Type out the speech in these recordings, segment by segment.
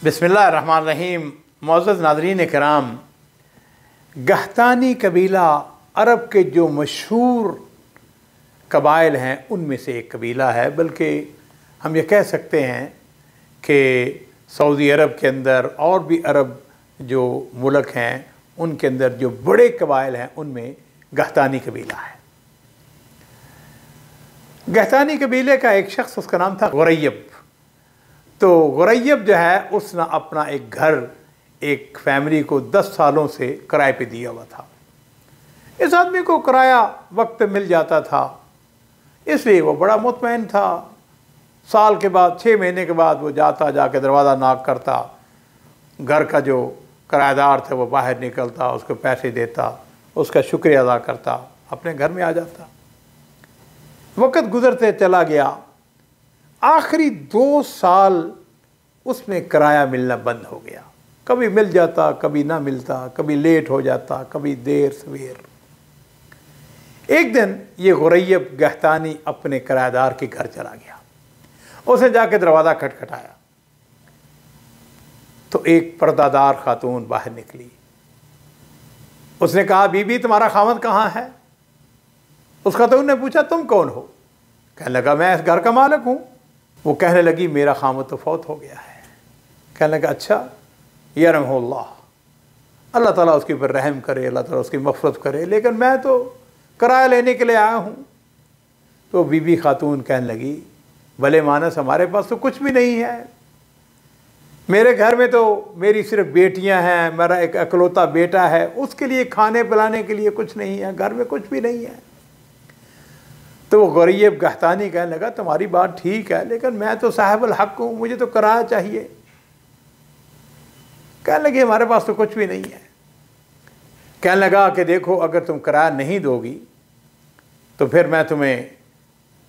बिस्मिल्लाहिर्रहमानिर्रहीम। मुअज़्ज़ज़ नाज़रीन किराम, गहतानी कबीला अरब के जो मशहूर कबाइल हैं उनमें से एक कबीला है। बल्कि हम ये कह सकते हैं कि सऊदी अरब के अंदर और भी अरब जो मुल्क हैं उनके अंदर जो बड़े कबाइल हैं उनमें गहतानी कबीला है। गहतानी कबीले का एक शख्स, उसका नाम था गुरैयब। तो गुरैयब जो है उसने अपना एक घर एक फैमिली को 10 सालों से किराए पे दिया हुआ था। इस आदमी को किराया वक्त पे मिल जाता था, इसलिए वो बड़ा मुतमईन था। साल के बाद 6 महीने के बाद वो जाता, जाके दरवाज़ा नॉक करता, घर का जो किराएदार था वो बाहर निकलता, उसको पैसे देता, उसका शुक्रिया अदा करता, अपने घर में आ जाता। वक्त गुजरते चला गया। आखिरी 2 साल उसमें किराया मिलना बंद हो गया। कभी मिल जाता, कभी ना मिलता, कभी लेट हो जाता, कभी देर सवेर। एक दिन ये गुरैयब गहतानी अपने किराएदार के घर चला गया। उसने जाके दरवाज़ा खटखटाया तो एक पर्दादार खातून बाहर निकली। उसने कहा, बीबी तुम्हारा खामद कहाँ है? उस खातून ने पूछा, तुम कौन हो? कहने लगा, मैं इस घर का मालिक हूँ। वो कहने लगी, मेरा खामद तो फौत हो गया है। कहने लगा, अच्छा, यरहमुल्लाह, अल्लाह ताला उसके ऊपर रहम करे, अल्लाह ताला उसकी मग़फ़िरत करे, लेकिन मैं तो किराया लेने के लिए आया हूँ। तो बीबी खातून कहने लगी, भले मानस, हमारे पास तो कुछ भी नहीं है। मेरे घर में तो मेरी सिर्फ बेटियां हैं, मेरा एक अकलौता बेटा है, उसके लिए खाने पिलाने के लिए कुछ नहीं है, घर में कुछ भी नहीं है। तो वो गुरैयब गहतानी कहने लगा, तुम्हारी बात ठीक है, लेकिन मैं तो साहिबुल हक़ हूँ, मुझे तो किराया चाहिए। कहने लगे, हमारे पास तो कुछ भी नहीं है। कहने लगा कि देखो, अगर तुम किराया नहीं दोगी तो फिर मैं तुम्हें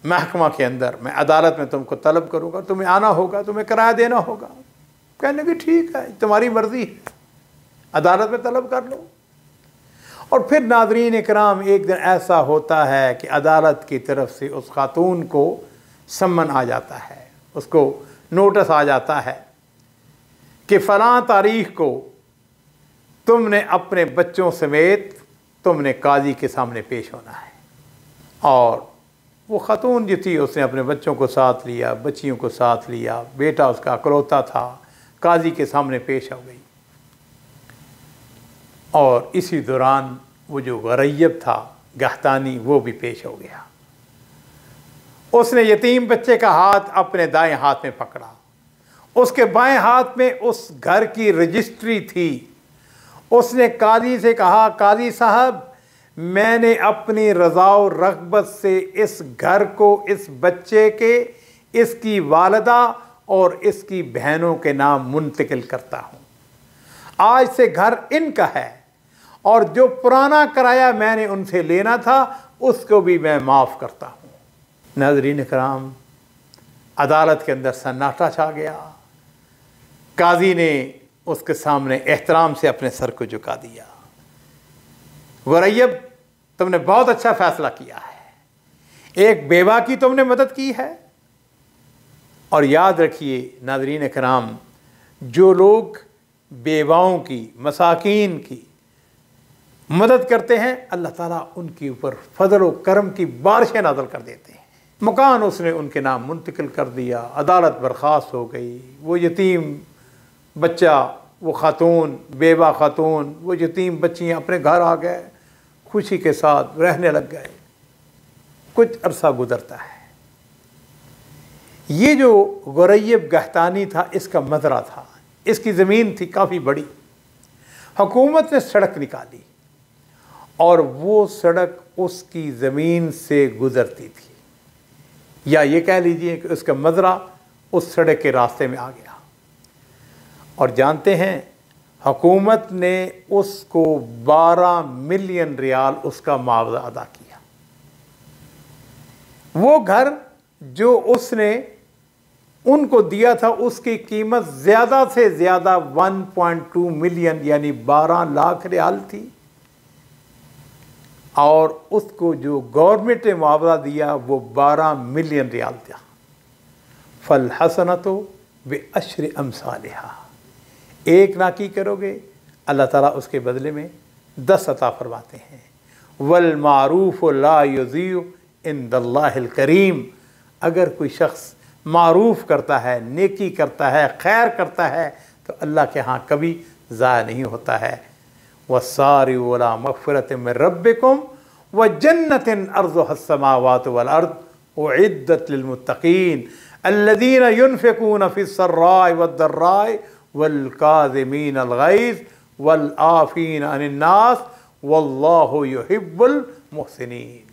महकमा के अंदर, मैं अदालत में तुमको तलब करूँगा, तुम्हें आना होगा, तुम्हें किराया देना होगा। कहने लगे, ठीक है, तुम्हारी मर्ज़ी है, अदालत में तलब कर लो। और फिर नाज़रीन इकराम, एक दिन ऐसा होता है कि अदालत की तरफ से उस खातून को सम्मन आ जाता है, उसको नोटिस आ जाता है कि फ़लाँ तारीख़ को तुमने अपने बच्चों समेत तुमने काजी के सामने पेश होना है। और वो खातून जो थी उसने अपने बच्चों को साथ लिया, बच्चियों को साथ लिया, बेटा उसका अकलौता था, काजी के सामने पेश हो गई। और इसी दौरान वो जो गुरैयब था गहतानी, वो भी पेश हो गया। उसने यतीम बच्चे का हाथ अपने दाएं हाथ में पकड़ा। उसके बाएं हाथ में उस घर की रजिस्ट्री थी। उसने काजी से कहा, काजी साहब, मैंने अपनी रज़ा और रग़बत से इस घर को इस बच्चे के, इसकी वालिदा और इसकी बहनों के नाम मुंतकिल करता हूँ। आज से घर इनका है और जो पुराना किराया मैंने उनसे लेना था उसको भी मैं माफ़ करता हूँ। नाज़रीन इकराम, अदालत के अंदर सन्नाटा छा गया। काजी ने उसके सामने एहतराम से अपने सर को झुका दिया। गुरैयब, तुमने बहुत अच्छा फ़ैसला किया है, एक बेवा की तुमने मदद की है। और याद रखिए नाज़रीन इकराम, जो लोग बेवाओं की, मसाकीन की मदद करते हैं, अल्लाह ताला उनके ऊपर फजल व करम की बारिशें नाज़िल कर देते हैं। मकान उसने उनके नाम मुंतकिल कर दिया, अदालत बर्खास्त हो गई। वो यतीम बच्चा, वो खातून, बेवा खातून, वो यतीम बच्चियाँ अपने घर आ गए, खुशी के साथ रहने लग गए। कुछ अरसा गुजरता है। ये जो गुरैयब गहतानी था, इसका मज़रा था, इसकी ज़मीन थी काफ़ी बड़ी। हुकूमत ने सड़क निकाली और वो सड़क उसकी ज़मीन से गुज़रती थी, या ये कह लीजिए कि उसका मज़रा उस सड़क के रास्ते में आ गया। और जानते हैं, हुकूमत ने उसको 12 मिलियन रियाल उसका मुआवजा अदा किया। वो घर जो उसने उनको दिया था उसकी कीमत ज़्यादा से ज़्यादा 1.2 मिलियन यानी 12 लाख रियाल थी। और उसको जो गवर्नमेंट ने मुआवजा दिया वो 12 मिलियन रियाल था। फल हसनतो बे अशर अमसालिहा, एक नाकी करोगे अल्लाह ताला उसके बदले में 10 अता फरमाते हैं। वल मारूफ ला युज़ीउ इंदल्लाहिल करीम, अगर कोई शख्स मारूफ करता है, नेकी करता है, खैर करता है तो अल्लाह के यहाँ कभी ज़ाया नहीं होता है। वसारिउ इला मग़फ़िरतिन मिन रब्बिकुम व जन्नतिन अर्ज़ुहस समावातु वल अर्ज़ उइद्दत लिल मुत्तक़ीन अल्लज़ीना युनफ़िक़ूना फ़िस्सर्राइ वद्दर्राइ वल काज़िमीनल ग़ैज़ वल आफ़ीना अनिन नास वल्लाहु युहिब्बुल मुहसिनीन।